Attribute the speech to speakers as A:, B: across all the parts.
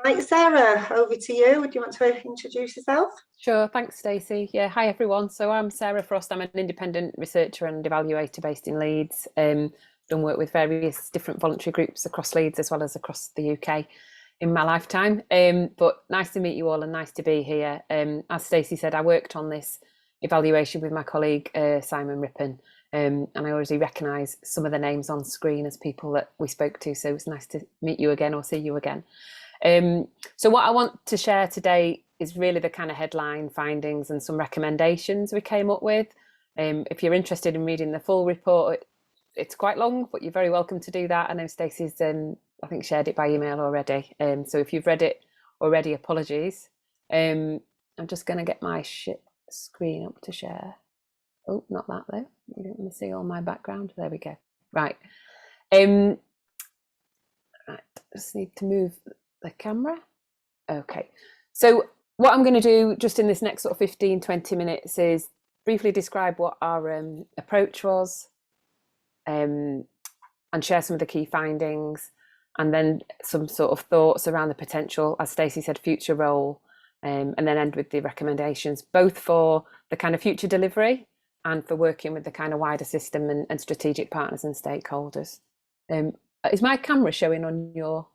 A: Right, Sarah, over to you. Would you want to introduce yourself?
B: Sure, thanks, Stacey. Yeah, hi everyone. So I'm Sarah Frost. I'm an independent researcher and evaluator based in Leeds. Done work with various different voluntary groups across Leeds as well as across the UK in my lifetime. But nice to meet you all and nice to be here. As Stacey said, I worked on this evaluation with my colleague Simon Rippon, and I already recognise some of the names on screen as people that we spoke to. So it's nice to meet you again or see you again. So what I want to share today is really the kind of headline findings and some recommendations we came up with. If you're interested in reading the full report, it's quite long, but you're very welcome to do that. I know Stacey's, I think, shared it by email already. So if you've read it already, apologies. I'm just going to get my screen up to share. Oh, not that though. You don't want to see all my background. There we go. Right. Right. Just need to move the camera. Okay. So what I'm going to do just in this next sort of 15-20 minutes is briefly describe what our approach was, and share some of the key findings, and then some sort of thoughts around the potential, as Stacey said, future role, and then end with the recommendations, both for the kind of future delivery and for working with the kind of wider system and strategic partners and stakeholders. Is my camera showing on your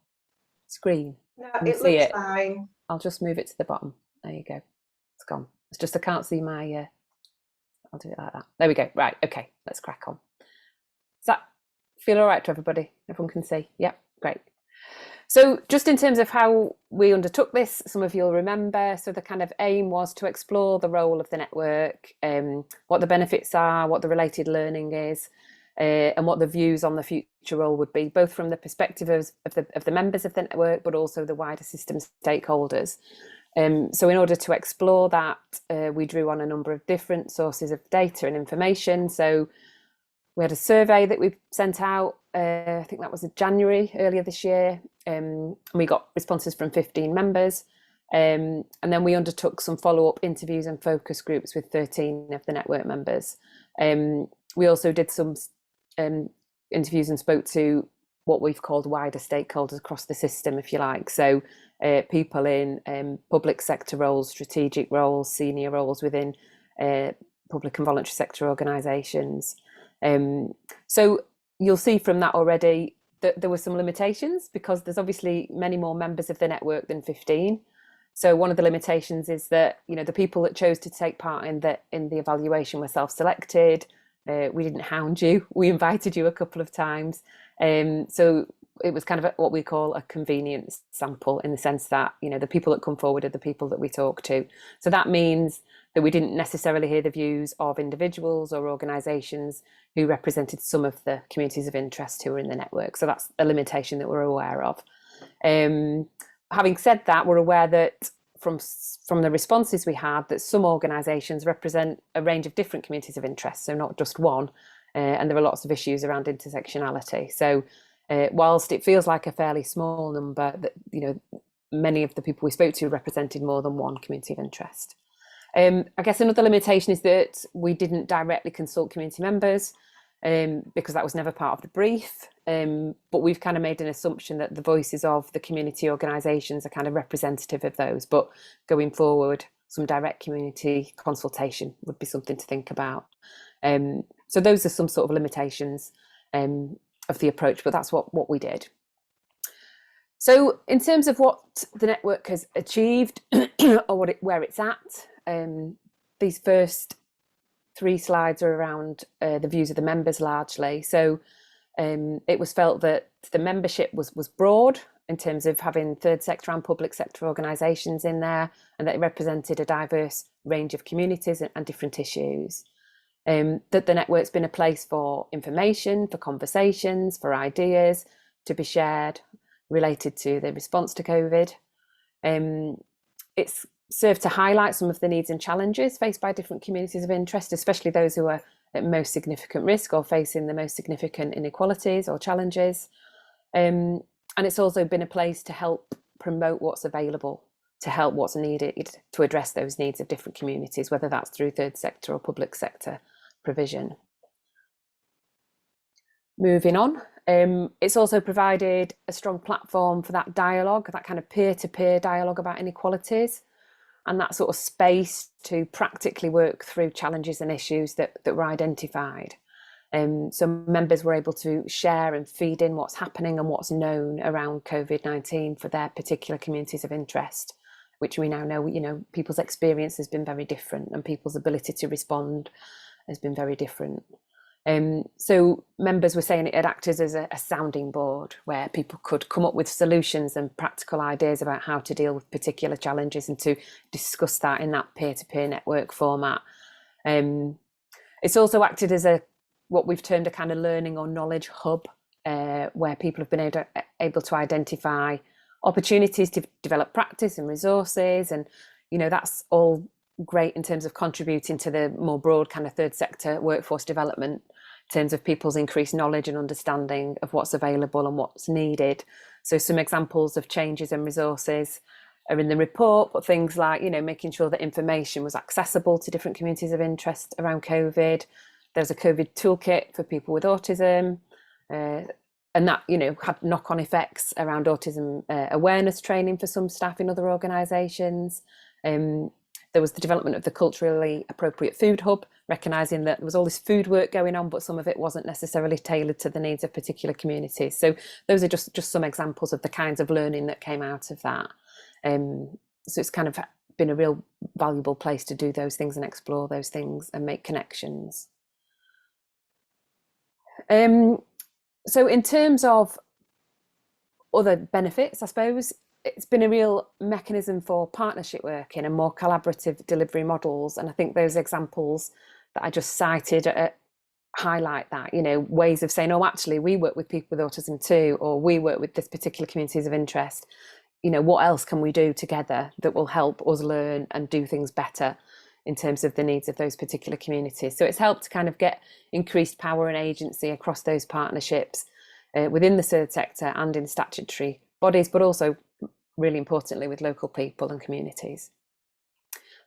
B: screen?
A: No,
B: Can you
A: it
B: see
A: looks
B: it?
A: fine.
B: I'll just move it to the bottom. There you go. It's gone. It's just I can't see my. I'll do it like that. There we go. Right. Okay. Let's crack on. Does that feel all right to everybody? Everyone can see? Yep. Great. So just in terms of how we undertook this, some of you'll remember. So the kind of aim was to explore the role of the network, what the benefits are, what the related learning is, and what the views on the future role would be, both from the perspective of the members of the network, but also the wider system stakeholders. So in order to explore that, we drew on a number of different sources of data and information. So we had a survey that we sent out, I think that was in January, earlier this year. We got responses from 15 members. And then we undertook some follow-up interviews and focus groups with 13 of the network members. We also did some interviews and spoke to what we've called wider stakeholders across the system, if you like. So people in public sector roles, strategic roles, senior roles within public and voluntary sector organisations. So you'll see from that already that there were some limitations, because there's obviously many more members of the network than 15. So one of the limitations is that, you know, the people that chose to take part in the evaluation were self-selected. We didn't hound you. We invited you a couple of times. So it was kind of what we call a convenience sample, in the sense that, you know, the people that come forward are the people that we talk to. So that means that we didn't necessarily hear the views of individuals or organisations who represented some of the communities of interest who were in the network. So that's a limitation that we're aware of. Having said that, we're aware that from the responses we had, that some organisations represent a range of different communities of interest, so not just one, and there are lots of issues around intersectionality. So whilst it feels like a fairly small number, that, you know, many of the people we spoke to represented more than one community of interest. I guess another limitation is that we didn't directly consult community members, because that was never part of the brief. But we've kind of made an assumption that the voices of the community organisations are kind of representative of those. But going forward, some direct community consultation would be something to think about. So those are some sort of limitations of the approach, but that's what we did. So in terms of what the network has achieved or where it's at, these first 3 slides are around the views of the members largely. So it was felt that the membership was broad in terms of having third sector and public sector organisations in there, and that it represented a diverse range of communities and different issues. That the network's been a place for information, for conversations, for ideas to be shared related to the response to COVID. It's served to highlight some of the needs and challenges faced by different communities of interest, especially those who are at most significant risk or facing the most significant inequalities or challenges. And it's also been a place to help promote what's available, to help what's needed to address those needs of different communities, whether that's through third sector or public sector provision. Moving on, It's also provided a strong platform for that dialogue, that kind of peer-to-peer dialogue about inequalities, and that sort of space to practically work through challenges and issues that were identified. So members were able to share and feed in what's happening and what's known around COVID-19 for their particular communities of interest, which we now know, people's experience has been very different and people's ability to respond has been very different. So members were saying it had acted as a sounding board where people could come up with solutions and practical ideas about how to deal with particular challenges and to discuss that in that peer-to-peer network format. It's also acted as what we've termed a kind of learning or knowledge hub, where people have been able to identify opportunities to develop practice and resources, and that's all great in terms of contributing to the more broad kind of third sector workforce development in terms of people's increased knowledge and understanding of what's available and what's needed. So some examples of changes and resources are in the report, but things like making sure that information was accessible to different communities of interest around COVID. There's a COVID toolkit for people with autism, and that had knock-on effects around autism awareness training for some staff in other organisations. There was the development of the culturally appropriate food hub, recognising that there was all this food work going on, but some of it wasn't necessarily tailored to the needs of particular communities. So those are just some examples of the kinds of learning that came out of that. So it's kind of been a real valuable place to do those things and explore those things and make connections. So in terms of other benefits, I suppose, it's been a real mechanism for partnership working and more collaborative delivery models. And I think those examples that I just cited highlight that, ways of saying, oh, actually, we work with people with autism too, or we work with this particular communities of interest. What else can we do together that will help us learn and do things better in terms of the needs of those particular communities? So it's helped to kind of get increased power and agency across those partnerships within the third sector and in statutory bodies, but also really importantly with local people and communities.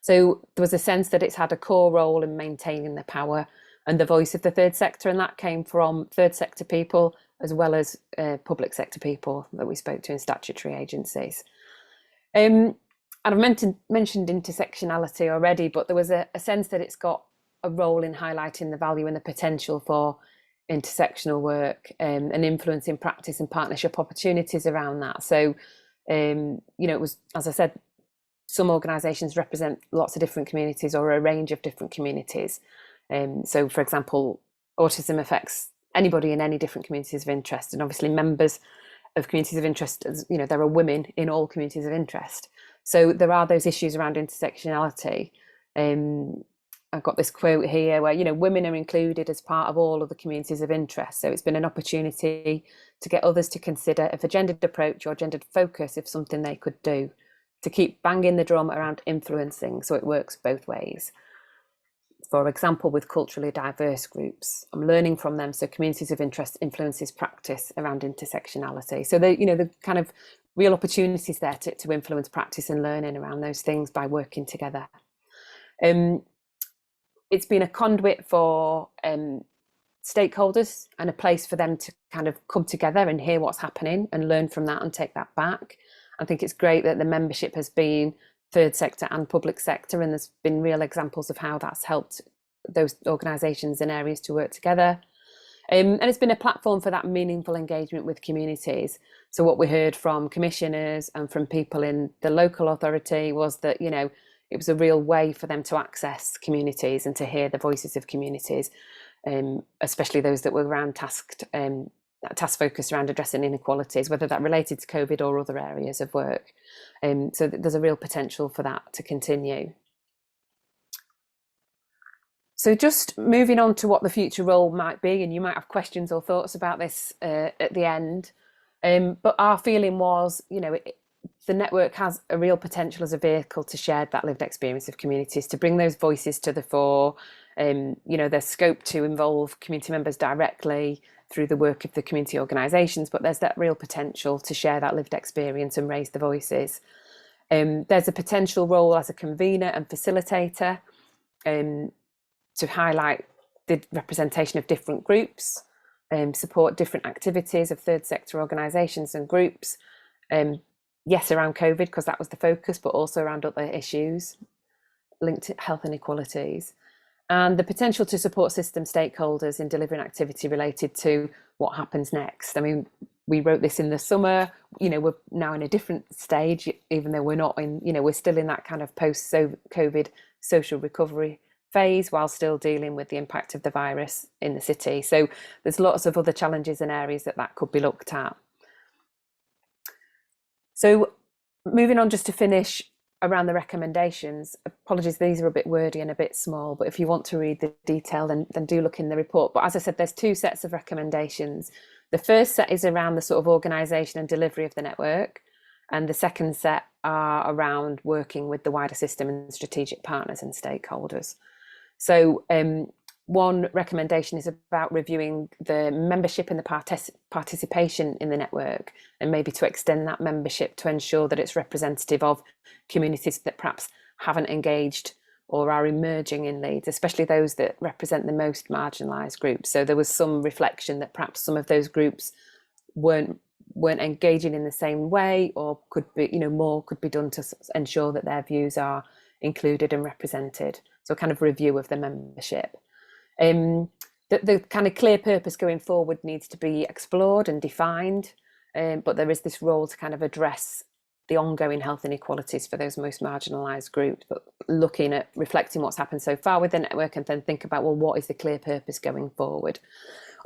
B: So there was a sense that it's had a core role in maintaining the power and the voice of the third sector, and that came from third sector people as well as public sector people that we spoke to in statutory agencies. And I've mentioned intersectionality already, but there was a sense that it's got a role in highlighting the value and the potential for intersectional work and influencing practice and partnership opportunities around that. So, it was, as I said, some organisations represent lots of different communities or a range of different communities. So, for example, autism affects anybody in any different communities of interest, and obviously members of communities of interest, there are women in all communities of interest. So there are those issues around intersectionality. I've got this quote here where, women are included as part of all of the communities of interest. So it's been an opportunity to get others to consider if a gendered approach or gendered focus if something they could do, to keep banging the drum around influencing so it works both ways. For example, with culturally diverse groups, I'm learning from them. So communities of interest influences practice around intersectionality. So the kind of real opportunities there to influence practice and learning around those things by working together. It's been a conduit for stakeholders and a place for them to kind of come together and hear what's happening and learn from that and take that back. I think it's great that the membership has been third sector and public sector, and there's been real examples of how that's helped those organisations and areas to work together. And it's been a platform for that meaningful engagement with communities. So what we heard from commissioners and from people in the local authority was that, it was a real way for them to access communities and to hear the voices of communities, especially those that were around task focused around addressing inequalities, whether that related to COVID or other areas of work. So there's a real potential for that to continue. So just moving on to what the future role might be, and you might have questions or thoughts about this at the end. But our feeling was, the network has a real potential as a vehicle to share that lived experience of communities, to bring those voices to the fore. There's scope to involve community members directly through the work of the community organisations, but there's that real potential to share that lived experience and raise the voices. There's a potential role as a convener and facilitator to highlight the representation of different groups support different activities of third sector organisations and groups. Yes, around COVID, because that was the focus, but also around other issues linked to health inequalities. And the potential to support system stakeholders in delivering activity related to what happens next. I mean, we wrote this in the summer, we're now in a different stage, even though we're not in, we're still in that kind of post-COVID social recovery phase while still dealing with the impact of the virus in the city. So there's lots of other challenges and areas that could be looked at. So moving on just to finish around the recommendations, apologies, these are a bit wordy and a bit small, but if you want to read the detail, then do look in the report. But as I said, there's two sets of recommendations. The first set is around the sort of organisation and delivery of the network, and the second set are around working with the wider system and strategic partners and stakeholders. So one recommendation is about reviewing the membership and the participation in the network, and maybe to extend that membership to ensure that it's representative of communities that perhaps haven't engaged or are emerging in Leeds, especially those that represent the most marginalised groups. So there was some reflection that perhaps some of those groups weren't engaging in the same way, or could be, more could be done to ensure that their views are included and represented. So a kind of review of the membership. The kind of clear purpose going forward needs to be explored and defined, but there is this role to kind of address the ongoing health inequalities for those most marginalised groups, but looking at reflecting what's happened so far with the network, and then think about, well, what is the clear purpose going forward?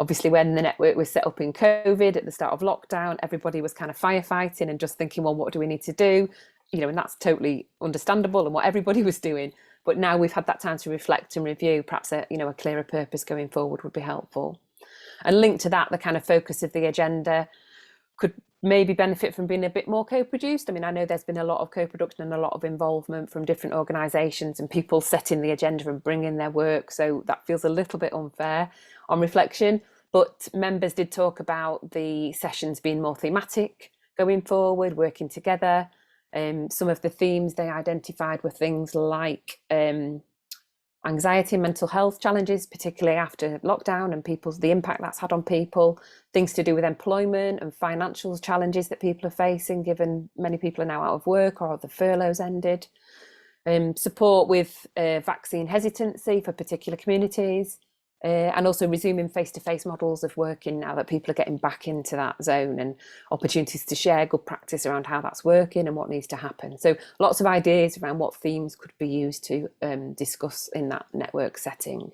B: Obviously, when the network was set up in COVID at the start of lockdown, everybody was kind of firefighting and just thinking, well, what do we need to do? And that's totally understandable and what everybody was doing. But now we've had that time to reflect and review, perhaps a clearer purpose going forward would be helpful. And linked to that, the kind of focus of the agenda could maybe benefit from being a bit more co-produced. I mean, I know there's been a lot of co-production and a lot of involvement from different organisations and people setting the agenda and bringing their work. So that feels a little bit unfair on reflection. But members did talk about the sessions being more thematic going forward, working together. Some of the themes they identified were things like anxiety and mental health challenges, particularly after lockdown, and the impact that's had on people, things to do with employment and financial challenges that people are facing, given many people are now out of work or the furloughs ended. Support with vaccine hesitancy for particular communities, and also resuming face-to-face models of working now that people are getting back into that zone, and opportunities to share good practice around how that's working and what needs to happen. So lots of ideas around what themes could be used to discuss in that network setting.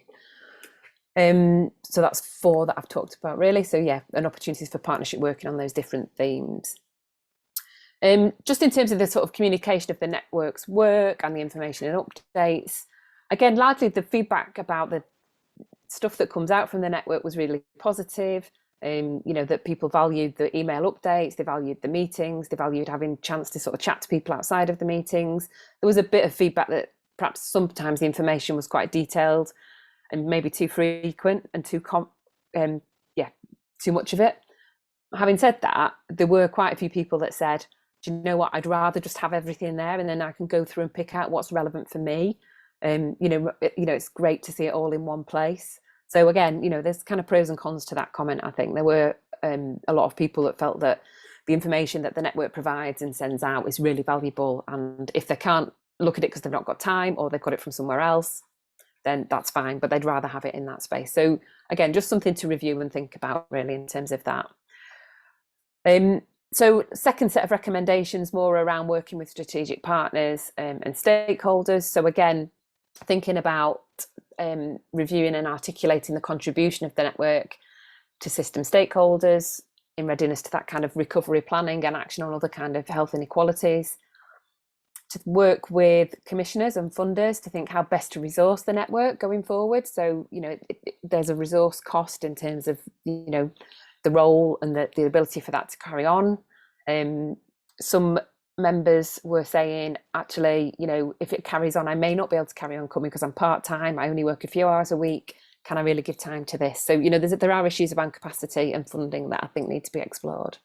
B: So that's 4 that I've talked about really. So yeah, and opportunities for partnership working on those different themes. Just in terms of the sort of communication of the network's work and the information and updates, again, largely the feedback about the stuff that comes out from the network was really positive. That people valued the email updates, they valued the meetings, they valued having a chance to sort of chat to people outside of the meetings. There was a bit of feedback that perhaps sometimes the information was quite detailed and maybe too frequent and too much of it. Having said that, there were quite a few people that said, do you know what, I'd rather just have everything there and then I can go through and pick out what's relevant for me. It's great to see it all in one place. So again, there's kind of pros and cons to that comment. I think there were a lot of people that felt that the information that the network provides and sends out is really valuable, and if they can't look at it because they've not got time or they've got it from somewhere else, then that's fine, but they'd rather have it in that space. So again, just something to review and think about really in terms of that. So second set of recommendations, more around working with strategic partners and stakeholders. So again, thinking about reviewing and articulating the contribution of the network to system stakeholders in readiness to that kind of recovery planning and action on other kind of health inequalities. To work with commissioners and funders to think how best to resource the network going forward. So, there's a resource cost in terms of, the role and the ability for that to carry on. Some members were saying, actually, if it carries on, I may not be able to carry on coming because I'm part-time, I only work a few hours a week. Can I really give time to this? So, there are issues around capacity and funding that I think need to be explored.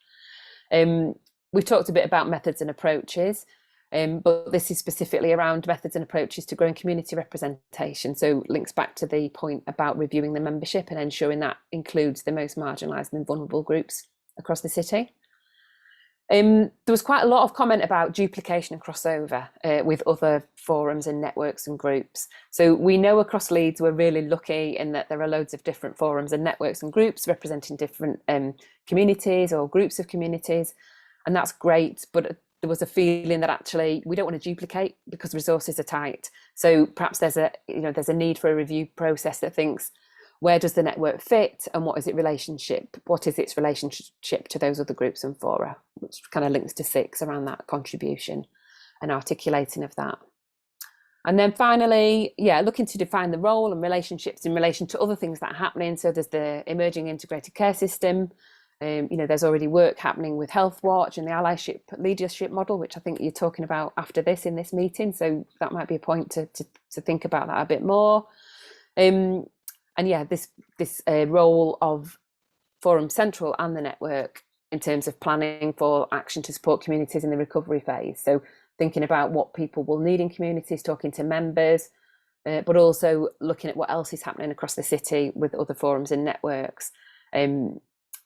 B: We've talked a bit about methods and approaches. But this is specifically around methods and approaches to growing community representation. So links back to the point about reviewing the membership and ensuring that includes the most marginalised and vulnerable groups across the city. There was quite a lot of comment about duplication and crossover with other forums and networks and groups. So we know across Leeds we're really lucky in that there are loads of different forums and networks and groups representing different communities or groups of communities, and that's great. But there was a feeling that actually we don't want to duplicate because resources are tight. So perhaps there's a need for a review process that thinks, where does the network fit and what is its relationship to those other groups and fora, which kind of links to 6 around that contribution and articulating of that. And then finally, looking to define the role and relationships in relation to other things that are happening. So there's the emerging integrated care system. There's already work happening with Health Watch and the allyship leadership model, which I think you're talking about after this in this meeting. So that might be a point to think about that a bit more. This role of Forum Central and the network in terms of planning for action to support communities in the recovery phase. So thinking about what people will need in communities, talking to members, but also looking at what else is happening across the city with other forums and networks,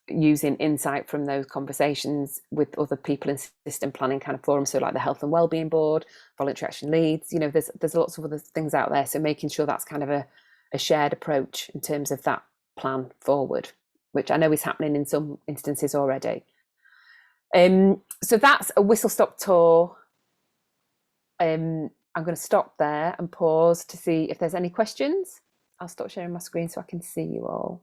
B: using insight from those conversations with other people in system planning kind of forums. So like the Health and Wellbeing Board, Voluntary Action Leeds, there's lots of other things out there. So making sure that's kind of a shared approach in terms of that plan forward, which I know is happening in some instances already. So that's a whistle-stop tour. I'm going to stop there and pause to see if there's any questions. I'll stop sharing my screen so I can see you all.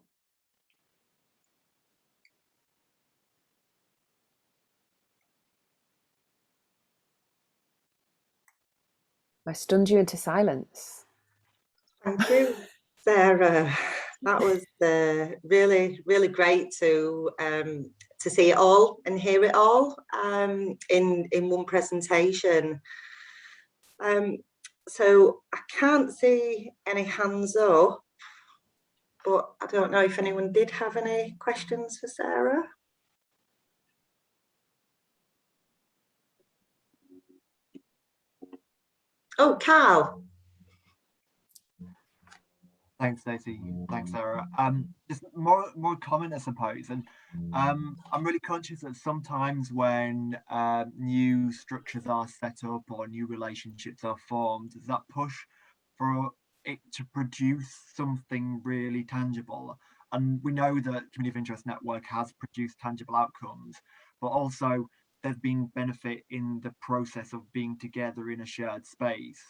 B: I stunned you into silence.
A: Thank you, Sarah. That was really, really great to see it all and hear it all in one presentation. So I can't see any hands up, but I don't know if anyone did have any questions for Sarah. Oh, Carl.
C: Thanks, Stacey. Thanks, Sarah. Just more comment, I suppose. And I'm really conscious that sometimes when new structures are set up or new relationships are formed, there's that push for it to produce something really tangible. And we know that Community of Interest Network has produced tangible outcomes, but also there's been benefit in the process of being together in a shared space.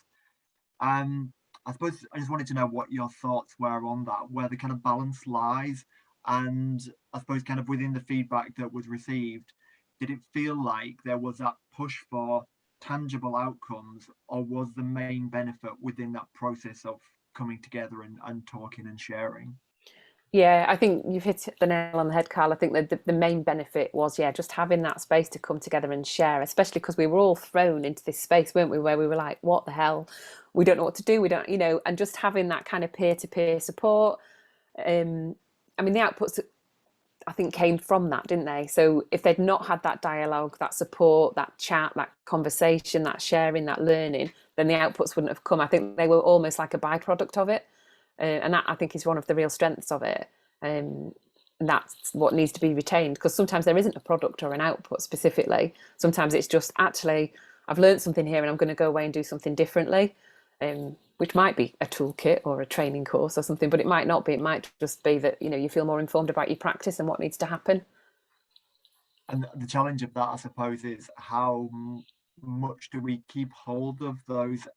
C: I suppose I just wanted to know what your thoughts were on that, where the kind of balance lies, and I suppose kind of within the feedback that was received, did it feel like there was that push for tangible outcomes, or was the main benefit within that process of coming together and talking and sharing?
B: Yeah, I think you've hit the nail on the head, Carl. I think that the main benefit was, just having that space to come together and share, especially because we were all thrown into this space, weren't we, where we were like, what the hell? We don't know what to do. We don't, and just having that kind of peer-to-peer support. I mean, the outputs, I think, came from that, didn't they? So if they'd not had that dialogue, that support, that chat, that conversation, that sharing, that learning, then the outputs wouldn't have come. I think they were almost like a byproduct of it. And that, I think, is one of the real strengths of it. And that's what needs to be retained, because sometimes there isn't a product or an output specifically. Sometimes it's just, actually, I've learned something here and I'm going to go away and do something differently, which might be a toolkit or a training course or something, but it might not be. It might just be that, you feel more informed about your practice and what needs to happen.
C: And the challenge of that, I suppose, is how much do we keep hold of those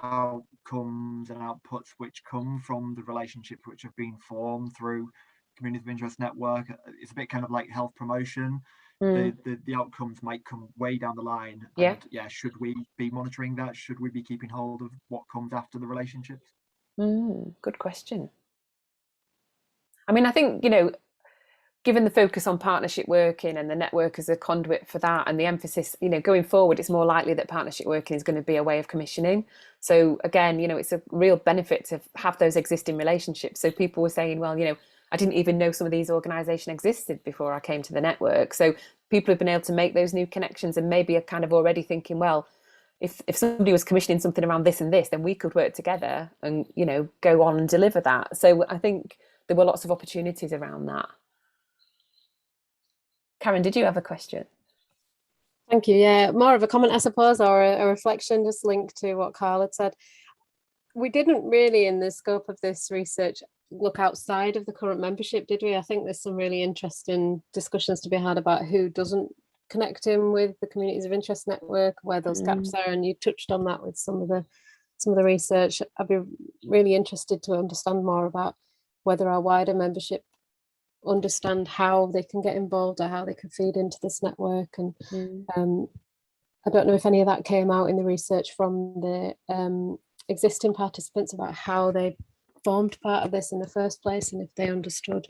C: outcomes and outputs which come from the relationships which have been formed through Community of Interest Network. It's a bit kind of like health promotion. The outcomes might come way down the line. And should we be monitoring that? Should we be keeping hold of what comes after the relationships?
B: Good question. I mean, I think, given the focus on partnership working and the network as a conduit for that, and the emphasis, going forward, it's more likely that partnership working is going to be a way of commissioning. So again, it's a real benefit to have those existing relationships. So people were saying, well, I didn't even know some of these organisations existed before I came to the network. So people have been able to make those new connections and maybe are kind of already thinking, well, if somebody was commissioning something around this and this, then we could work together and, you know, go on and deliver that. So I think there were lots of opportunities around that. Karen, did you have a question?
D: Thank you. Yeah, more of a comment, I suppose, or a reflection, just linked to what Carl had said. We didn't really, in the scope of this research, look outside of the current membership, did we? I think there's some really interesting discussions to be had about who doesn't connect in with the communities of interest network, where those gaps are, and you touched on that with some of the research. I'd be really interested to understand more about whether our wider membership understand how they can get involved or how they can feed into this network. And I don't know if any of that came out in the research from the existing participants about how they formed part of this in the first place, and if they understood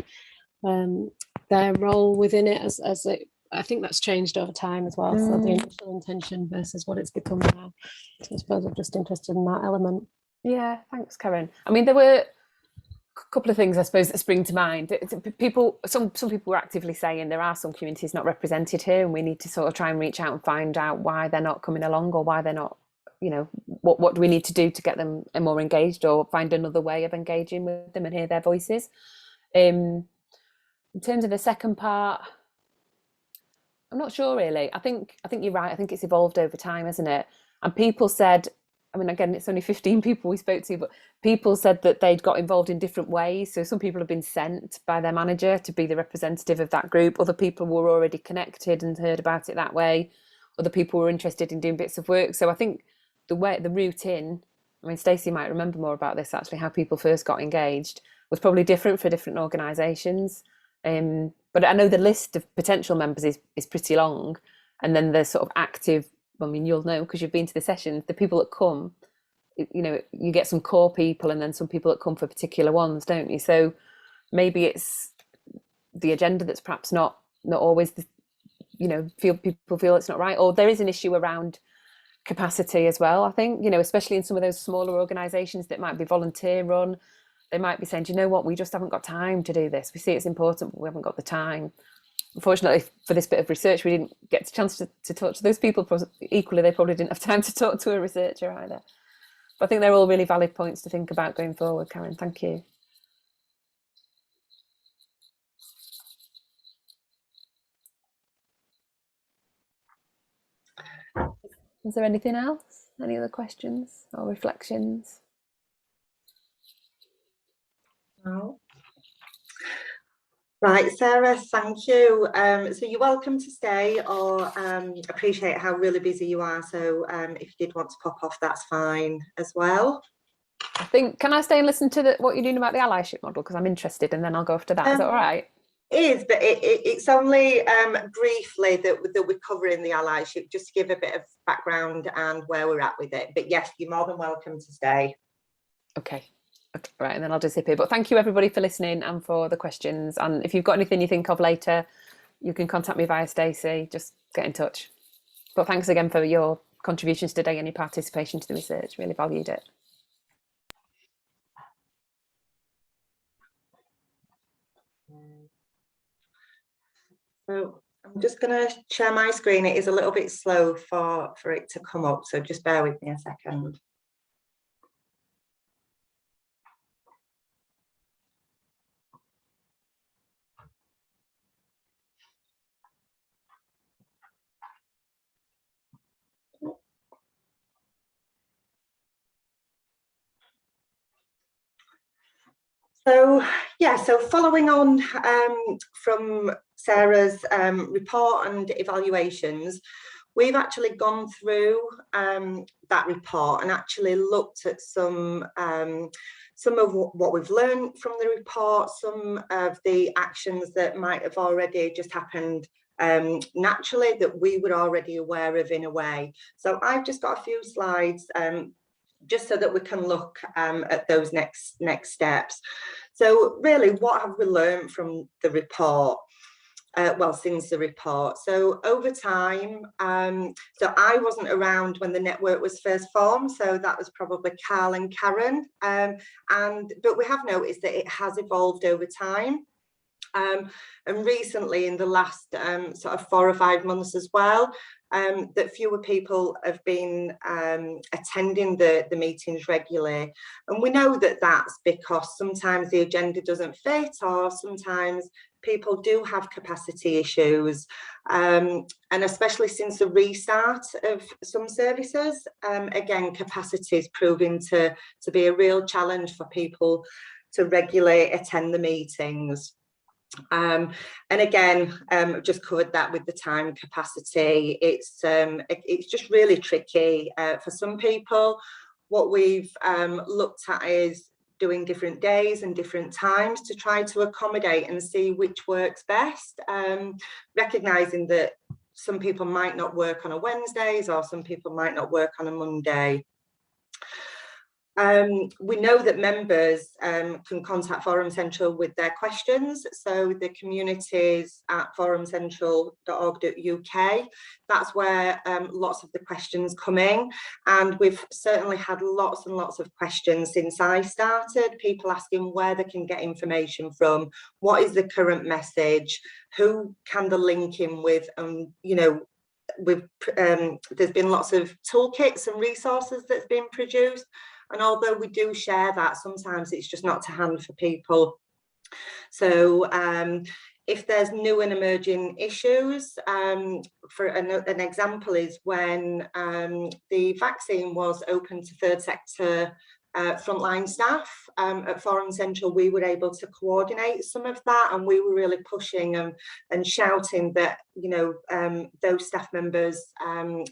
D: their role within it as it, I think that's changed over time as well. So the initial intention versus what it's become now. So I suppose I'm just interested in that element.
B: Yeah, thanks, Karen. I mean, there were a couple of things, I suppose, that spring to mind. Some people were actively saying there are some communities not represented here, and we need to sort of try and reach out and find out why they're not coming along, or why they're not, you know, what do we need to do to get them more engaged, or find another way of engaging with them and hear their voices. In terms of the second part, I'm not sure really. I think you're right. I think it's evolved over time, hasn't it? And people said, I mean, again, it's only 15 people we spoke to, but people said that they'd got involved in different ways. So some people have been sent by their manager to be the representative of that group. Other people were already connected and heard about it that way. Other people were interested in doing bits of work. So I think the route in, I mean, Stacey might remember more about this actually, how people first got engaged was probably different for different organisations. But I know the list of potential members is pretty long. And then the sort of active, I mean, you'll know because you've been to the sessions, the people that come, you know, you get some core people and then some people that come for particular ones, don't you? So maybe it's the agenda that's perhaps not always, you know, people feel it's not right, or there is an issue around capacity as well. I think, you know, especially in some of those smaller organisations that might be volunteer run, they might be saying, do you know what, we just haven't got time to do this. We see it's important, but we haven't got the time. Unfortunately, for this bit of research, we didn't get the chance to talk to those people. Equally, they probably didn't have time to talk to a researcher either. But I think they're all really valid points to think about going forward, Karen. Thank you. Is there anything else? Any other questions or reflections?
A: No. Right, Sarah, thank you. So you're welcome to stay, or appreciate how really busy you are. So if you did want to pop off, that's fine as well.
B: I think, can I stay and listen to what you're doing about the allyship model? Because I'm interested, and then I'll go after that. Is that all right?
A: It is, but it's only briefly that we're covering the allyship, just to give a bit of background and where we're at with it. But yes, you're more than welcome to stay.
B: Okay. Right, and then I'll disappear. But thank you everybody for listening and for the questions. And if you've got anything you think of later, you can contact me via Stacey. Just get in touch. But thanks again for your contributions today and your participation to the research. Really valued it.
A: So I'm just going to share my screen. It is a little bit slow for it to come up, so just bear with me a second. So yeah, so following on from Sarah's report and evaluations, we've actually gone through that report and actually looked at some of what we've learned from the report, some of the actions that might have already just happened naturally that we were already aware of in a way. So I've just got a few slides just so that we can look at those next steps. So really, what have we learned from the report? Well, since the report. So over time, so I wasn't around when the network was first formed, so that was probably Carl and Karen. But we have noticed that it has evolved over time. And recently, in the last sort of 4 or 5 months as well, that fewer people have been attending the meetings regularly. And we know that that's because sometimes the agenda doesn't fit, or sometimes people do have capacity issues. And especially since the restart of some services, again, capacity is proving to be a real challenge for people to regularly attend the meetings. And again, just covered that with the time capacity. It's just really tricky for some people. What we've looked at is doing different days and different times to try to accommodate and see which works best, recognizing that some people might not work on a Wednesdays, or some people might not work on a Monday. We know that members can contact Forum Central with their questions, so the communities at forumcentral.org.uk, that's where lots of the questions come in, and we've certainly had lots and lots of questions since I started, people asking where they can get information from, what is the current message, who can they link in with, and you know, there's been lots of toolkits and resources that's been produced. And although we do share that, sometimes it's just not to hand for people. So if there's new and emerging issues, for an example is when the vaccine was open to third sector frontline staff at Forum Central, we were able to coordinate some of that, and we were really pushing and shouting that, you know, those staff members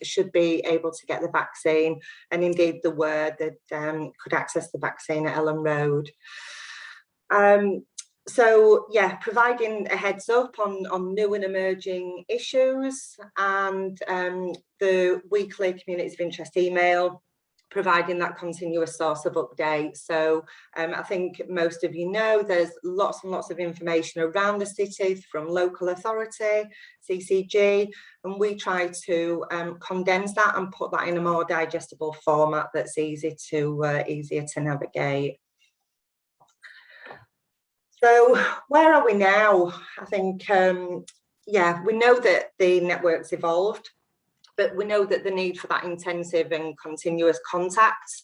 A: should be able to get the vaccine, and indeed the word that could access the vaccine at Ellen Road. So yeah, providing a heads up on new and emerging issues, and the weekly communities of interest email, providing that continuous source of updates. So I think most of you know there's lots and lots of information around the city from local authority, CCG, and we try to condense that and put that in a more digestible format that's easier to navigate. So where are we now? I think, yeah, we know that the network's evolved, but we know that the need for that intensive and continuous contact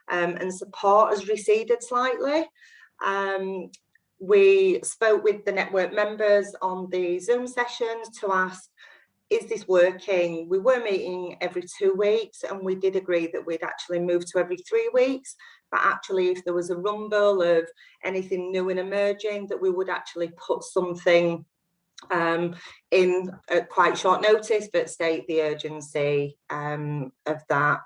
A: and support has receded slightly. We spoke with the network members on the Zoom sessions to ask, is this working? We were meeting every 2 weeks, and we did agree that we'd actually move to every 3 weeks. But actually, if there was a rumble of anything new and emerging, that we would actually put something in at quite short notice, but state the urgency of that.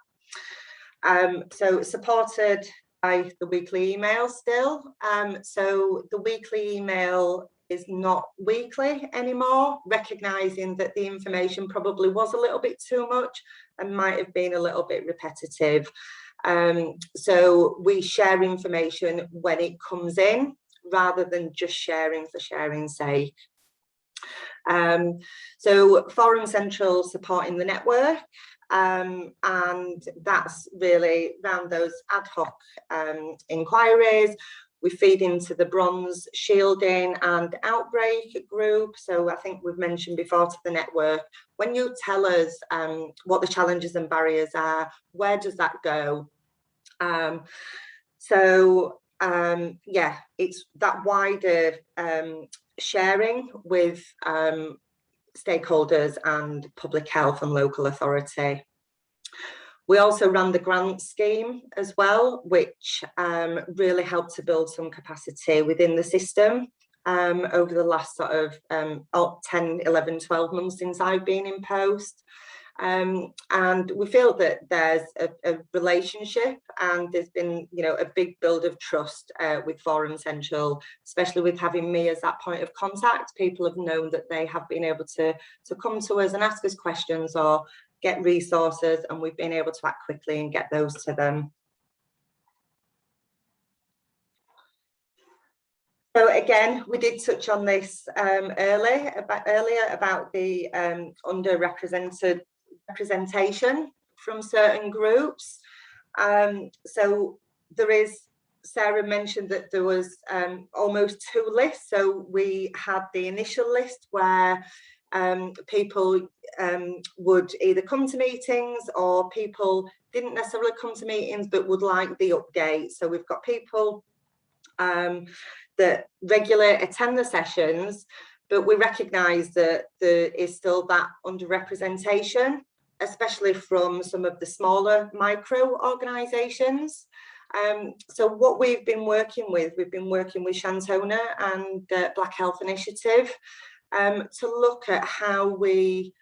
A: So supported by the weekly email still. So the weekly email is not weekly anymore, recognising that the information probably was a little bit too much and might have been a little bit repetitive. So we share information when it comes in, rather than just sharing for sharing's sake. So Forum Central supporting the network, and that's really around those ad hoc inquiries. We feed into the bronze shielding and outbreak group. So I think we've mentioned before to the network, when you tell us what the challenges and barriers are, where does that go? Yeah, it's that wider sharing with stakeholders and public health and local authority. We also ran the grant scheme as well, which really helped to build some capacity within the system over the last sort of 10, 11, 12 months since I've been in post. And we feel that there's a relationship, and there's been, you know, a big build of trust with Forum Central, especially with having me as that point of contact. People have known that they have been able to come to us and ask us questions or get resources, and we've been able to act quickly and get those to them. So again, we did touch on this earlier about the underrepresentation from certain groups. So there is, Sarah mentioned that there was almost 2 lists. So we had the initial list where people would either come to meetings, or people didn't necessarily come to meetings but would like the update. So we've got people that regularly attend the sessions, but we recognise that there is still that underrepresentation, especially from some of the smaller micro organisations. So what we've been working with Shantona and Black Health Initiative to look at how we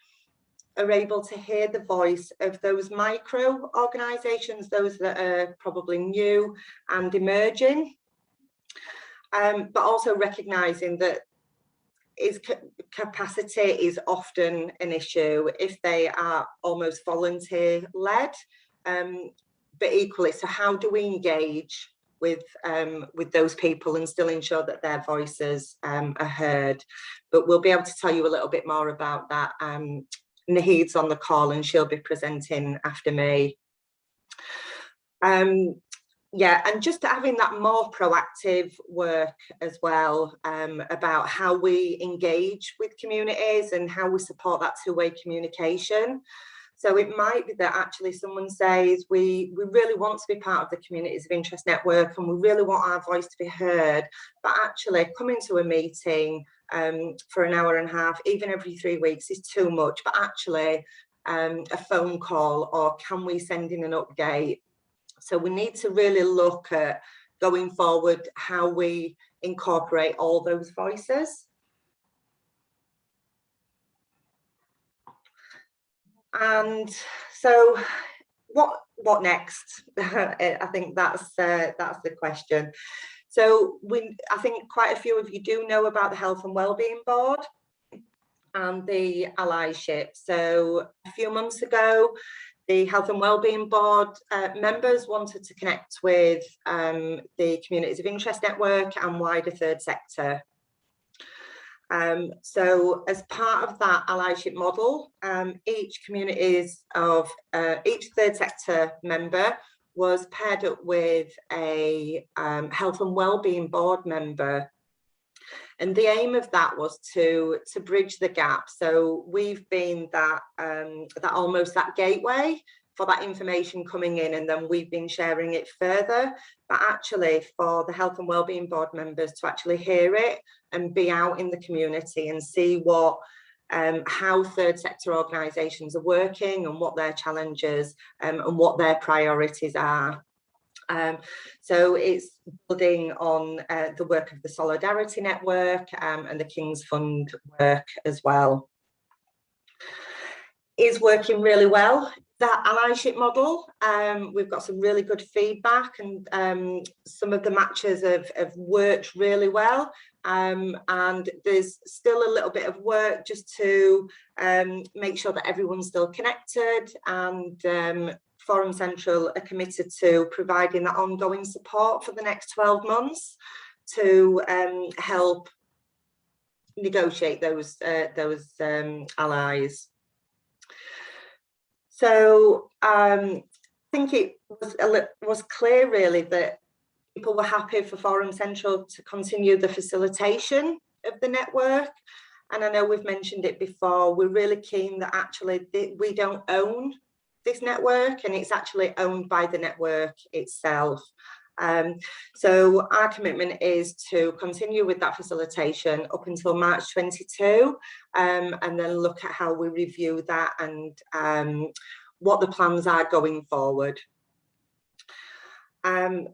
A: are able to hear the voice of those micro organisations, those that are probably new and emerging, but also recognising that capacity is often an issue if they are almost volunteer led, but equally, so how do we engage with those people and still ensure that their voices are heard? But we'll be able to tell you a little bit more about that. Naheed's on the call and she'll be presenting after me. Yeah, and just having that more proactive work as well, about how we engage with communities and how we support that two-way communication. So it might be that actually someone says, we really want to be part of the Communities of Interest Network and we really want our voice to be heard, but actually coming to a meeting for an hour and a half, even every 3 weeks, is too much. But actually a phone call, or can we send in an update? So we need to really look at, going forward, how we incorporate all those voices. And so what next? I think that's the question. So I think quite a few of you do know about the Health and Wellbeing Board and the allyship. So a few months ago, the Health and Wellbeing Board members wanted to connect with the Communities of Interest Network and wider third sector. So as part of that allyship model, each third sector member was paired up with a Health and Wellbeing Board member. And the aim of that was to bridge the gap. So we've been that almost that gateway for that information coming in, and then we've been sharing it further. But actually for the Health and Wellbeing Board members to actually hear it and be out in the community and see what how third sector organisations are working and what their challenges and what their priorities are. So it's building on the work of the Solidarity Network and the King's Fund work as well. Is working really well. That allyship model, we've got some really good feedback, and some of the matches have worked really well, and there's still a little bit of work just to make sure that everyone's still connected, and Forum Central are committed to providing that ongoing support for the next 12 months to help negotiate those allies. So I think it was clear really that people were happy for Forum Central to continue the facilitation of the network. And I know we've mentioned it before, we're really keen that actually we don't own this network, and it's actually owned by the network itself. So our commitment is to continue with that facilitation up until March 22, and then look at how we review that and what the plans are going forward.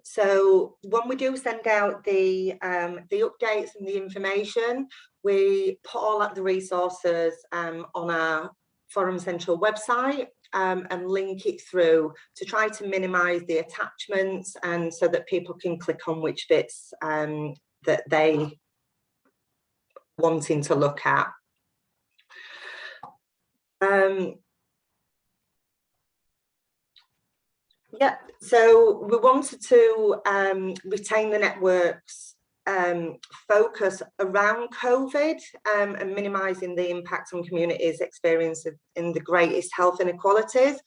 A: So when we do send out the updates and the information, we put all of the resources on our Forum Central website, and link it through to try to minimise the attachments, and so that people can click on which bits that they wanting to look at. Yeah, so we wanted to retain the network's focus around COVID, and minimising the impact on communities experiencing the greatest health inequalities,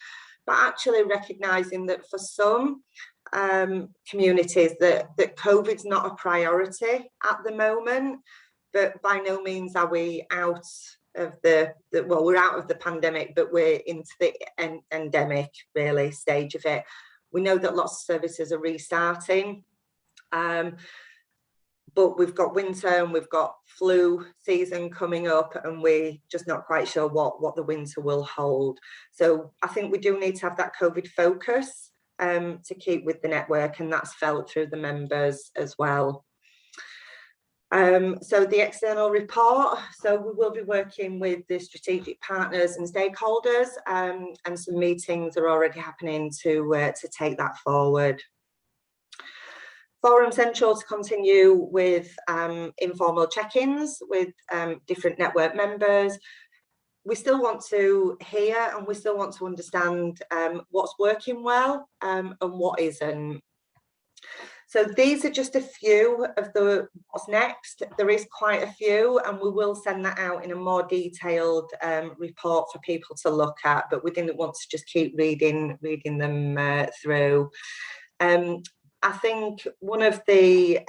A: but actually recognising that for some communities that COVID's not a priority at the moment, but by no means are we out of the well, we're out of the pandemic, but we're into the endemic really stage of it. We know that lots of services are restarting, but we've got winter and we've got flu season coming up, and we're just not quite sure what the winter will hold. So I think we do need to have that COVID focus to keep with the network, and that's felt through the members as well. So the external report, so we will be working with the strategic partners and stakeholders, and some meetings are already happening to take that forward. Forum Central to continue with informal check-ins with different network members. We still want to hear and we still want to understand what's working well and what isn't. So these are just a few of the what's next. There is quite a few, and we will send that out in a more detailed report for people to look at, but we didn't want to just keep reading them through. I think one of the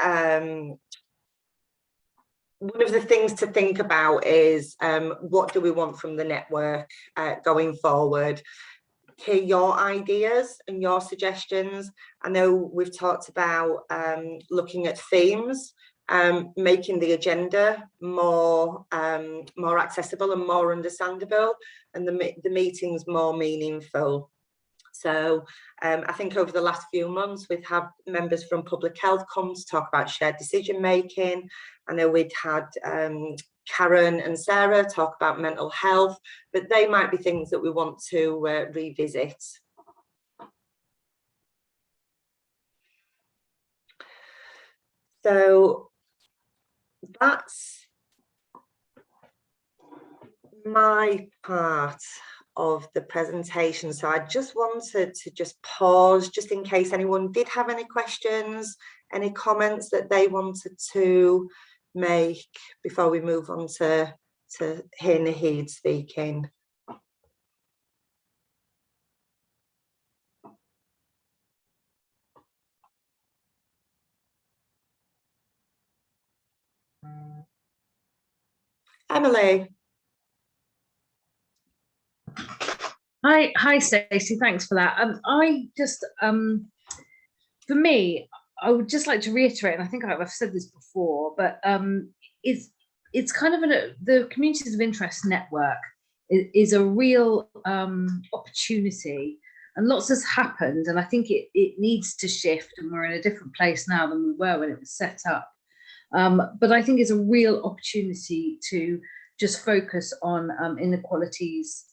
A: things to think about is what do we want from the network going forward? Hear your ideas and your suggestions. I know we've talked about looking at themes, making the agenda more accessible and more understandable, and the meetings more meaningful. So I think over the last few months we've had members from public health come to talk about shared decision making. I know we'd had Karen and Sarah talk about mental health, but they might be things that we want to revisit. So that's my part of the presentation. So I just wanted to just pause just in case anyone did have any questions, any comments that they wanted to make before we move on to hear Naheed speaking. Emily.
E: Hi, Stacey. Thanks for that. I just, for me, I would just like to reiterate, and I think I've said this before, but it's kind of the Communities of Interest Network is a real opportunity, and lots has happened, and I think it needs to shift, and we're in a different place now than we were when it was set up. But I think it's a real opportunity to just focus on inequalities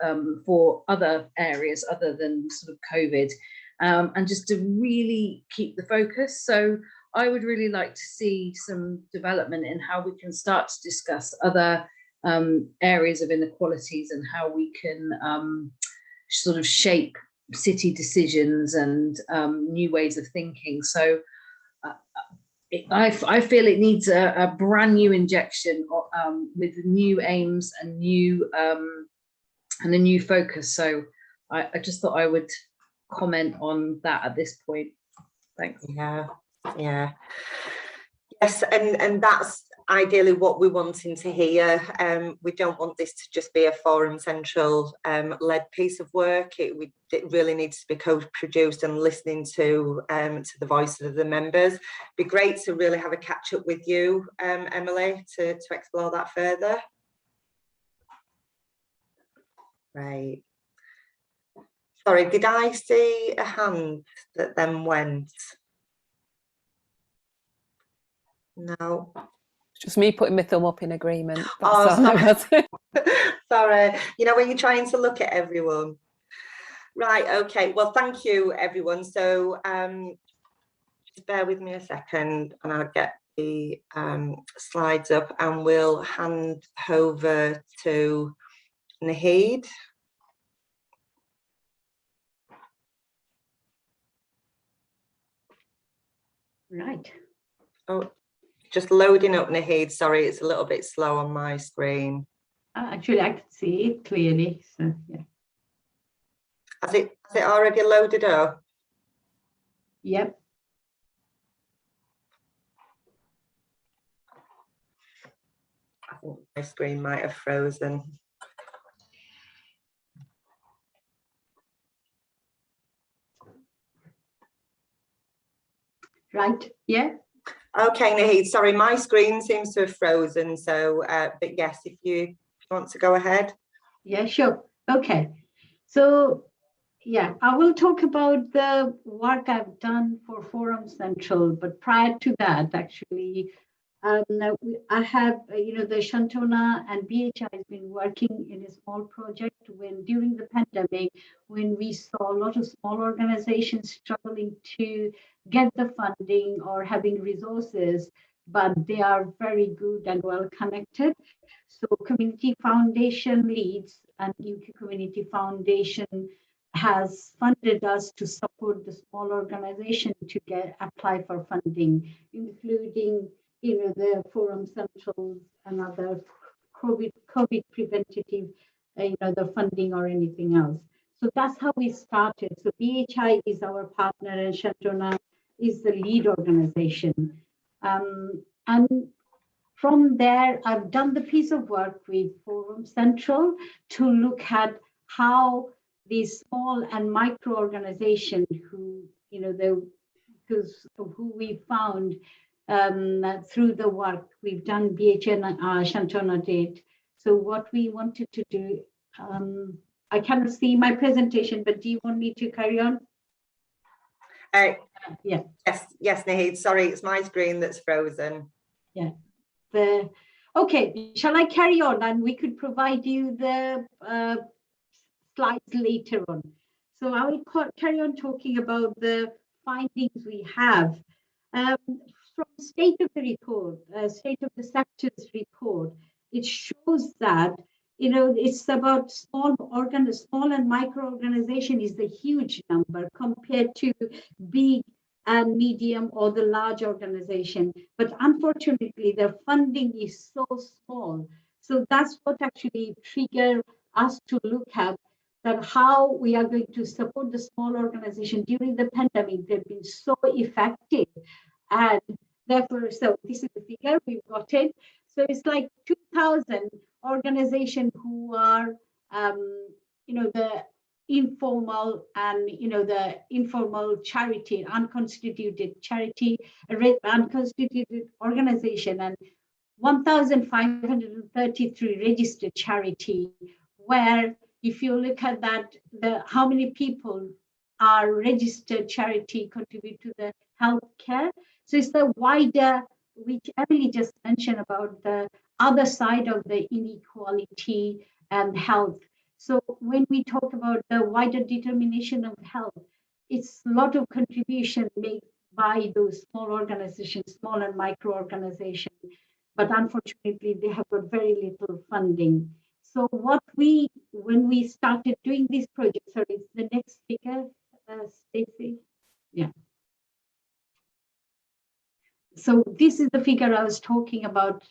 E: for other areas other than sort of COVID, and just to really keep the focus. So I would really like to see some development in how we can start to discuss other areas of inequalities and how we can sort of shape city decisions and new ways of thinking. So I feel it needs a brand new injection with new aims and a new focus. So I just thought I would comment on that at this point. Thanks.
A: Yeah. Yes, and that's ideally what we're wanting to hear. We don't want this to just be a Forum Central led piece of work. It really needs to be co-produced and listening to the voices of the members. It'd be great to really have a catch up with you, Emily, to explore that further. Right. Sorry, did I see a hand that then went? No.
B: It's just me putting my thumb up in agreement.
A: Oh, sorry. Sorry. You know, when you're trying to look at everyone. Right, okay. Well, thank you, everyone. So just bear with me a second and I'll get the slides up and we'll hand over to Naheed.
F: Right.
A: Oh, just loading up, Naheed. Sorry, it's a little bit slow on my screen.
F: Actually, I can see it clearly. So yeah.
A: Has it already loaded up?
F: Yep.
A: I think my screen might have frozen.
F: Right, yeah.
A: Okay, Naheed, sorry, my screen seems to have frozen. So, but yes, if you want to go ahead.
F: Yeah, sure. Okay. So, yeah, I will talk about the work I've done for Forum Central, but prior to that, actually, I have, the Shantona and BHI has been working in a small project when during the pandemic, when we saw a lot of small organizations struggling to get the funding or having resources, but they are very good and well connected. So Community Foundation Leeds and UK Community Foundation has funded us to support the small organization to apply for funding, including the Forum Centrals and other COVID preventative, the funding or anything else. So that's how we started. So BHI is our partner and Shantona is the lead organization. And from there, I've done the piece of work with Forum Central to look at how these small and micro organizations who, who we found through the work we've done, BHN and Shantona did. So what we wanted to do, I cannot see my presentation, but do you want me to carry on?
A: Yeah. Yes, Naheed, sorry, it's my screen that's frozen.
F: Yeah. Okay, shall I carry on and we could provide you the slides later on. So I will carry on talking about the findings we have. From state of the report, state of the sectors report, it shows that it's about small and micro organization is the huge number compared to big and medium or the large organization. But unfortunately, the funding is so small. So that's what actually triggered us to look at that how we are going to support the small organization during the pandemic. They've been so effective. And therefore, so this is the figure, we've got it. So it's like 2,000 organizations who are, the informal and, the informal charity, unconstituted charity, unconstituted organization, and 1,533 registered charity, where if you look at that, how many people are registered charity contribute to the healthcare. So it's the wider, which Emily just mentioned about the other side of the inequality and health. So when we talk about the wider determination of health, it's a lot of contribution made by those small organizations, small and micro organizations, but unfortunately they have got very little funding. So when we started doing this project, sorry, it's the next speaker, Stacey. Yeah. So this is the figure I was talking about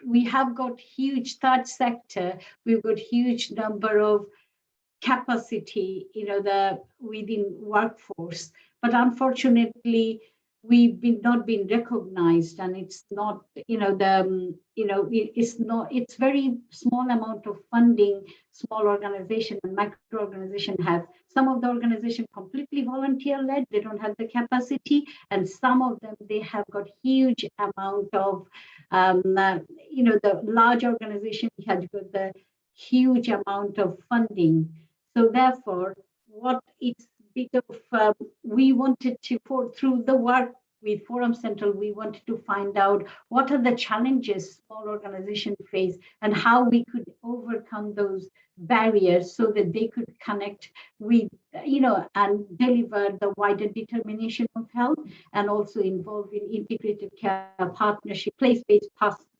F: we have got huge third sector, we've got huge number of capacity, within workforce, but unfortunately we've not been recognized, and it's not, it's very small amount of funding small organization and micro organization have. Some of the organization completely volunteer led, they don't have the capacity, and some of them they have got huge amount of the large organization has got the huge amount of funding. So therefore, what it's bit of we wanted to through the work with Forum Central, we wanted to find out what are the challenges small organizations face and how we could overcome those barriers so that they could connect with, and deliver the wider determination of health, and also involve in integrated care partnership, place-based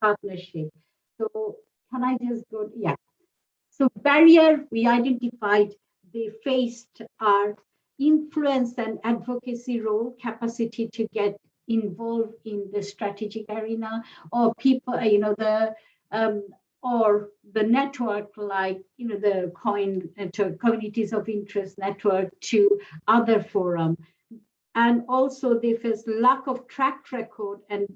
F: partnership. So can I just go? Yeah. So barrier we identified they faced are influence and advocacy role, capacity to get involved in the strategic arena, or people, or the network, like, the communities of interest network to other forum. And also they face lack of track record and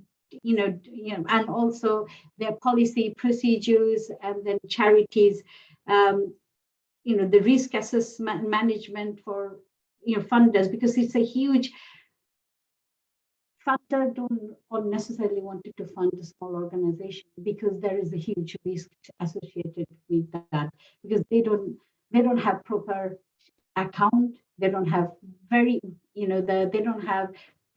F: and also their policy procedures, and then charities, the risk assessment management for funders, because it's a huge funder don't necessarily wanted to fund a small organization because there is a huge risk associated with that, because they don't have proper account, they don't have they don't have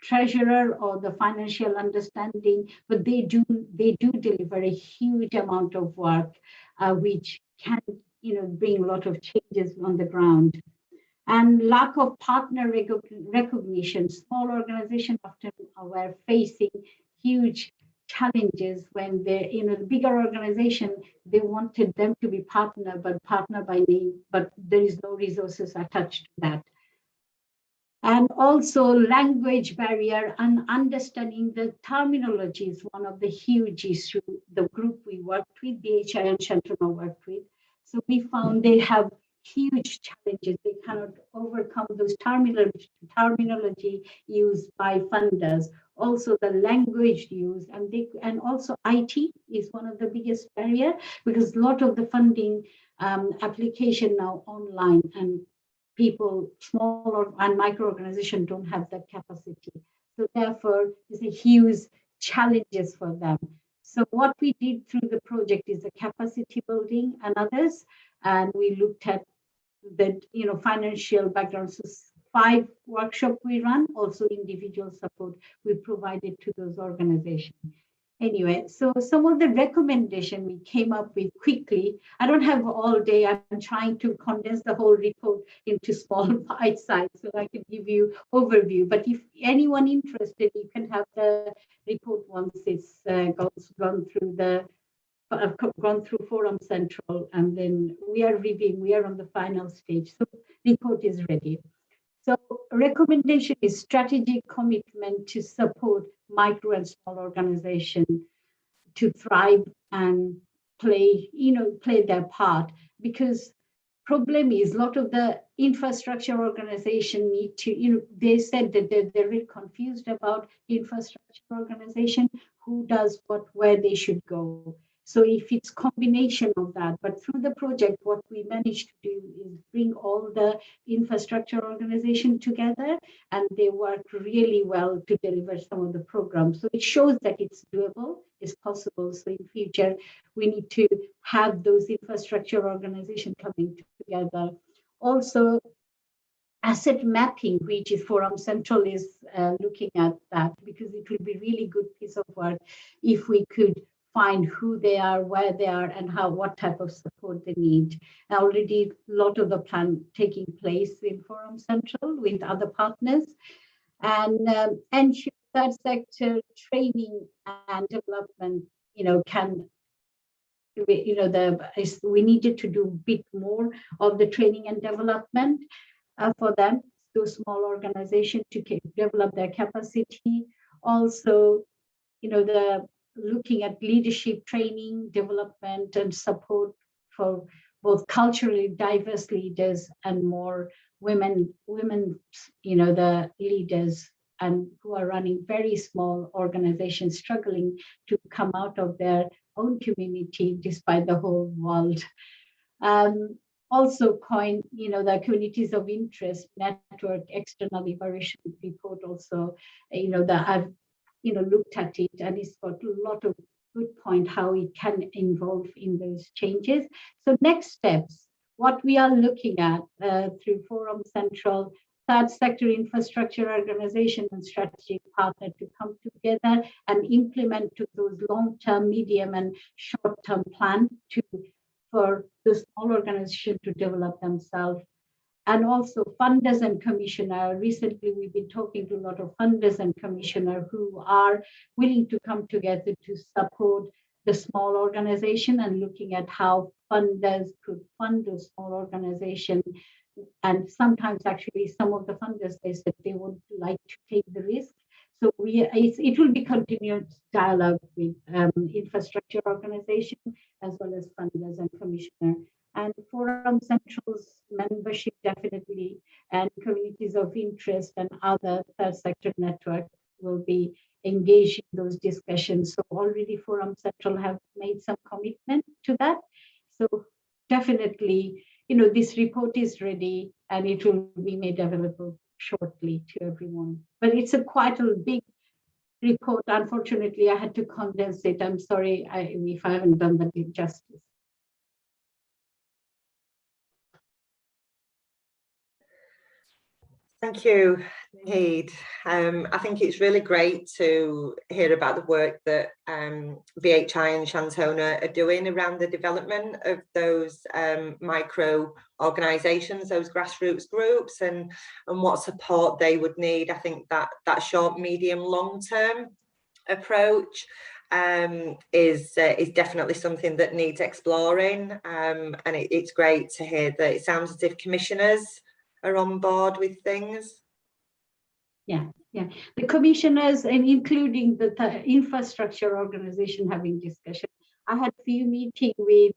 F: treasurer or the financial understanding, but they do deliver a huge amount of work, which can bring a lot of changes on the ground. And lack of partner recognition. Small organizations often were facing huge challenges when the bigger organization, they wanted them to be partner by name, but there is no resources attached to that. And also language barrier and understanding the terminology is one of the huge issues the group we worked with, DHI and Shantana worked with. So we found they have huge challenges. They cannot overcome those terminology used by funders. Also the language used, and also IT is one of the biggest barrier, because a lot of the funding application now online, and people, small and micro organizations don't have that capacity. So therefore, there's a huge challenges for them. So what we did through the project is the capacity building and others, and we looked at the financial background. So 5 workshops we run, also individual support we provided to those organizations. Anyway, so some of the recommendation we came up with quickly. I don't have all day. I'm trying to condense the whole report into small bite size so I can give you overview. But if anyone interested, you can have the report once it's gone through Forum Central, and then we are reviewing. We are on the final stage, so report is ready. So recommendation is strategic commitment to support micro and small organizations to thrive and play their part, because problem is a lot of the infrastructure organization need to, they said that they're really confused about infrastructure organization, who does what, where they should go. So if it's combination of that, but through the project, what we managed to do is bring all the infrastructure organization together, and they work really well to deliver some of the programs. So it shows that it's doable, it's possible. So in future, we need to have those infrastructure organizations coming together. Also, asset mapping, which is Forum Central is looking at that, because it will be really good piece of work if we could find who they are, where they are, and what type of support they need. Already a lot of the plan taking place in Forum Central with other partners, and ensure that sector training and development, we needed to do a bit more of the training and development for them, those small organizations, to develop their capacity. Also, the looking at leadership training, development, and support for both culturally diverse leaders and more women, the leaders, and who are running very small organizations, struggling to come out of their own community despite the whole world. Also the communities of interest network external evaluation report also, I've looked at it, and it's got a lot of good point how it can involve in those changes. So next steps, what we are looking at through Forum Central, third sector infrastructure organization and strategic partner to come together and implement those long-term, medium and short-term plan for the small organization to develop themselves. And also funders and commissioner. Recently, we've been talking to a lot of funders and commissioner who are willing to come together to support the small organization, and looking at how funders could fund a small organization. And sometimes actually some of the funders, they said they would like to take the risk. So it will be continued dialogue with infrastructure organization as well as funders and commissioner. And Forum Central's membership definitely, and communities of interest and other third sector network will be engaged in those discussions. So already Forum Central have made some commitment to that. So definitely, this report is ready and it will be made available shortly to everyone. But it's quite a big report. Unfortunately, I had to condense it. I'm sorry if I haven't done that justice.
A: Thank you, Naheed. I think it's really great to hear about the work that VHI and Shantona are doing around the development of those micro organisations, those grassroots groups, and what support they would need. I think that short, medium, long-term approach is definitely something that needs exploring, and it's great to hear that it sounds as if commissioners are on board with things.
F: Yeah. The commissioners, and including the infrastructure organization, having discussion. I had a few meetings with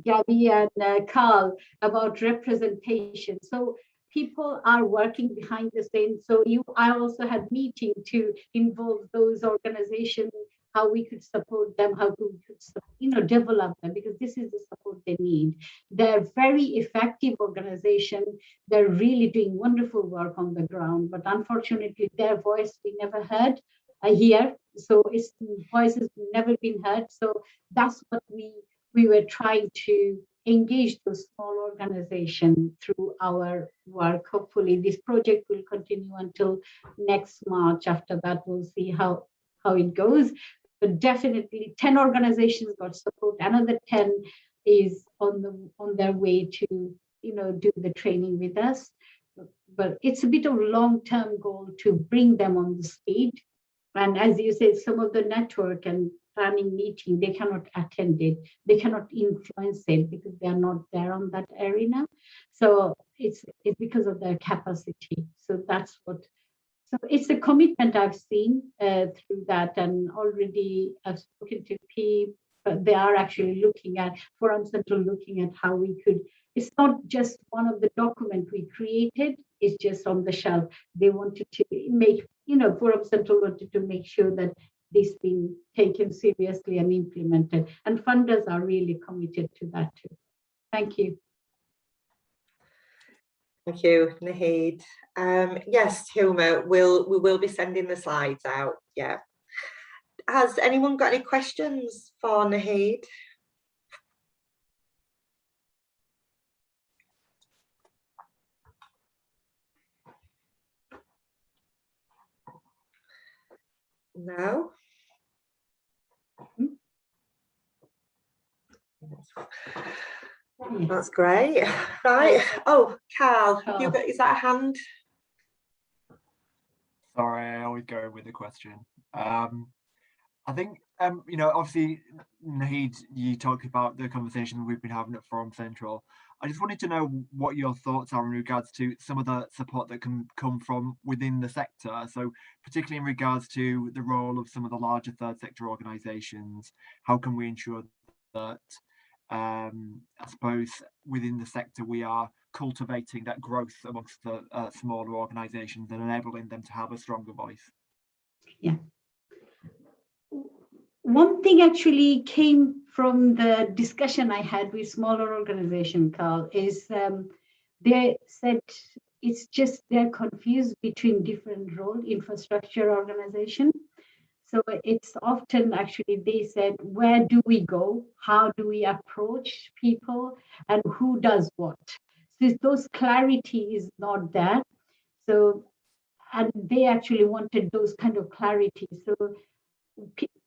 F: Gabby and Carl about representation. So people are working behind the scenes. So I also had meeting to involve those organizations, how we could support them, how we could develop them, because this is the support they need. They're very effective organization. They're really doing wonderful work on the ground, but unfortunately their voice we never heard here. So its voice has never been heard. So that's what we were trying to engage those small organizations through our work. Hopefully this project will continue until next March. After that, we'll see how it goes. But definitely 10 organizations got support. Another 10 is on their way to do the training with us. But it's a bit of a long-term goal to bring them on the speed. And as you said, some of the network and planning meeting, they cannot attend it. They cannot influence it because they are not there on that arena. So it's because of their capacity. So that's what. So it's a commitment I've seen through that, and already I've spoken to P, but they are actually looking at Forum Central, looking at how we could. It's not just one of the documents we created, it's just on the shelf. They wanted to make, Forum Central wanted to make sure that this being taken seriously and implemented. And funders are really committed to that too. Thank you.
A: Thank you, Naheed. Yes, Huma, we will be sending the slides out. Yeah. Has anyone got any questions for Naheed? No. That's great. Right. Oh, Carl, have you got, is that a hand?
C: Sorry, I always go with the question. I think, obviously, Naheed, you talked about the conversation we've been having at Forum Central. I just wanted to know what your thoughts are in regards to some of the support that can come from within the sector. So particularly in regards to the role of some of the larger third sector organisations, how can we ensure that, I suppose, within the sector, we are cultivating that growth amongst the smaller organisations and enabling them to have a stronger voice?
F: Yeah. One thing actually came from the discussion I had with smaller organization, Carl, is they said it's just they're confused between different role, infrastructure organization. So it's often actually they said, where do we go? How do we approach people? And who does what? So those clarity is not there. So, and they actually wanted those kind of clarity. So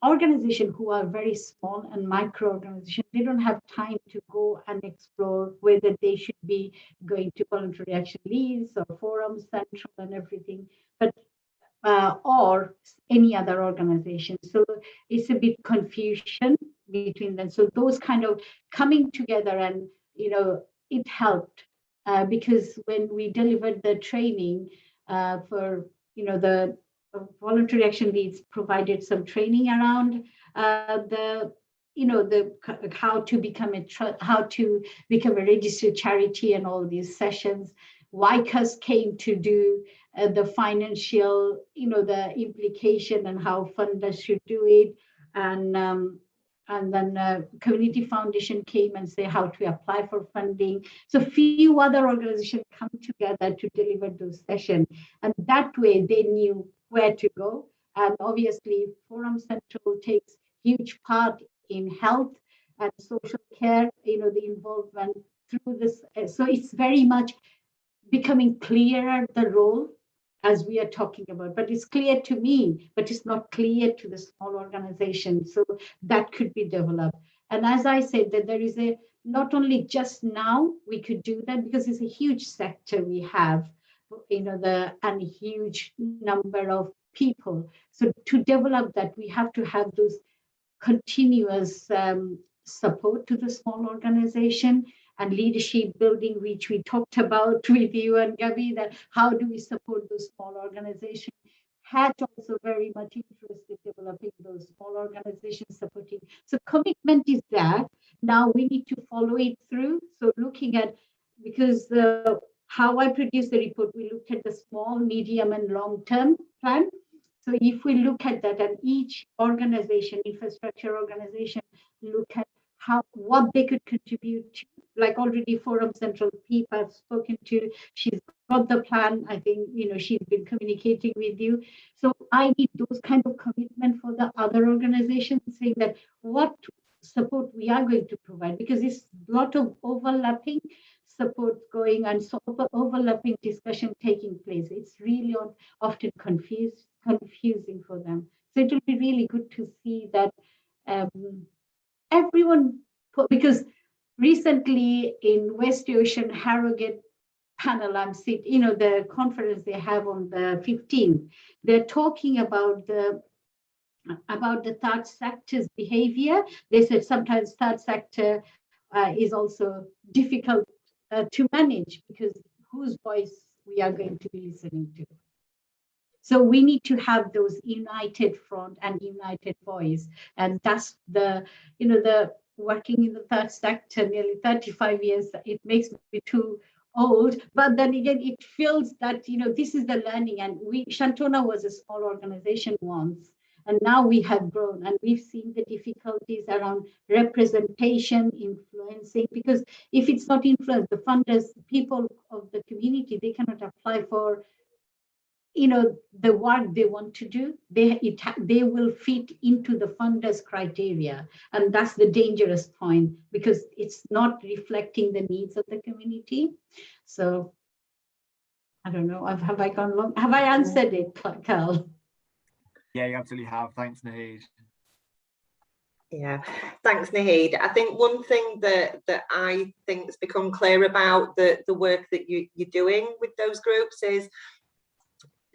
F: organizations who are very small and micro organizations, they don't have time to go and explore whether they should be going to voluntary action Leeds or Forum Central and everything, but or any other organization. So it's a bit confusion between them. So those kind of coming together, and it helped because when we delivered the training for the voluntary action Leeds provided some training around the how to become a registered charity and all these sessions. Vicus came to do the financial, the implication and how funders should do it. And then Community Foundation came and say how to apply for funding. So few other organizations come together to deliver those sessions. And that way they knew where to go. And obviously Forum Central takes huge part in health and social care, the involvement through this. So it's very much becoming clearer, the role as we are talking about, but it's clear to me, but it's not clear to the small organization. So that could be developed. And as I said, that there is not only just now we could do that, because it's a huge sector we have, and a huge number of people. So to develop that, we have to have those continuous support to the small organization and leadership building, which we talked about with you and Gabi, that how do we support those small organizations. Had also very much interested in developing those small organizations supporting. So commitment is that. Now we need to follow it through. So looking at, because how I produced the report, we looked at the small, medium, and long-term plan. So if we look at that, and each organization, infrastructure organization, look at what they could contribute to, like already Forum Central people I've spoken to, she's got the plan. I think, she's been communicating with you. So I need those kind of commitment for the other organizations, saying that what support we are going to provide, because it's a lot of overlapping support going and so overlapping discussion taking place. It's really often confusing for them. So it will be really good to see that everyone, because recently in West Ocean Harrogate panel, I'm sitting, the conference they have on the 15th, they're talking about the third sector's behavior. They said sometimes third sector is also difficult to manage, because whose voice we are going to be listening to. So we need to have those united front and united voice. And that's the working in the third sector nearly 35 years, it makes me too old. But then again, it feels that, this is the learning. And Shantona was a small organization once. And now we have grown, and we've seen the difficulties around representation, influencing, because if it's not influenced, the funders, people of the community, they cannot apply for the work they want to do. They will fit into the funders' criteria, and that's the dangerous point, because it's not reflecting the needs of the community. So I don't know, have I gone long? Have I answered it, Carl?
C: Yeah, you absolutely have. Thanks, Nahid.
A: Yeah, thanks, Nahid. I think one thing that I think has become clear about the work that you're doing with those groups is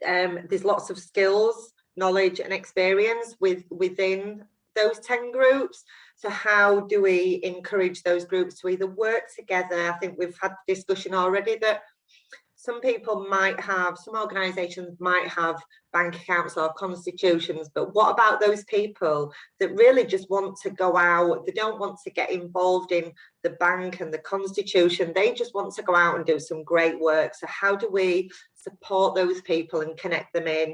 A: there's lots of skills, knowledge, and experience within those 10 groups. So how do we encourage those groups to either work together? I think we've had discussion already that some organisations might have bank accounts or constitutions, but what about those people that really just want to go out? They don't want to get involved in the bank and the constitution. They just want to go out and do some great work. So how do we support those people and connect them in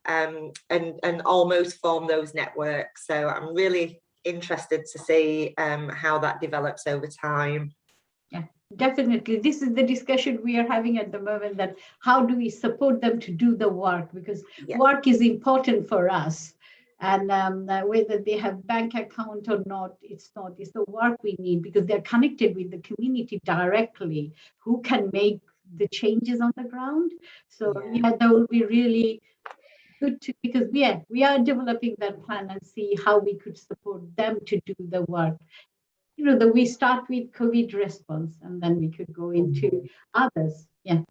A: and almost form those networks? So I'm really interested to see how that develops over time.
F: Definitely, this is the discussion we are having at the moment, that how do we support them to do the work, because work is important for us, and whether they have bank account or not, it's the work we need, because they're connected with the community directly, who can make the changes on the ground. So that will be really good to, because we are developing that plan and see how we could support them to do the work. That we start with COVID response, and then we could go into others. Yeah.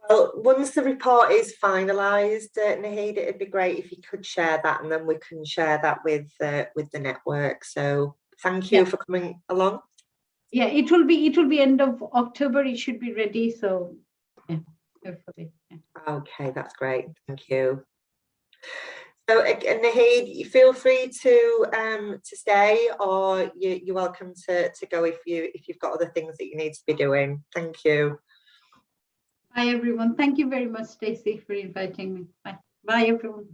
A: Well, once the report is finalised, Nahid, it'd be great if you could share that, and then we can share that with the network. So thank you for coming along.
F: Yeah, it will be end of October. It should be ready. So hopefully.
A: Okay, that's great. Thank you. So Naheed, you feel free to stay, or you're welcome to go if you've got other things that you need to be doing. Thank you.
F: Bye everyone. Thank you very much, Stacey, for inviting me. Bye. Bye everyone.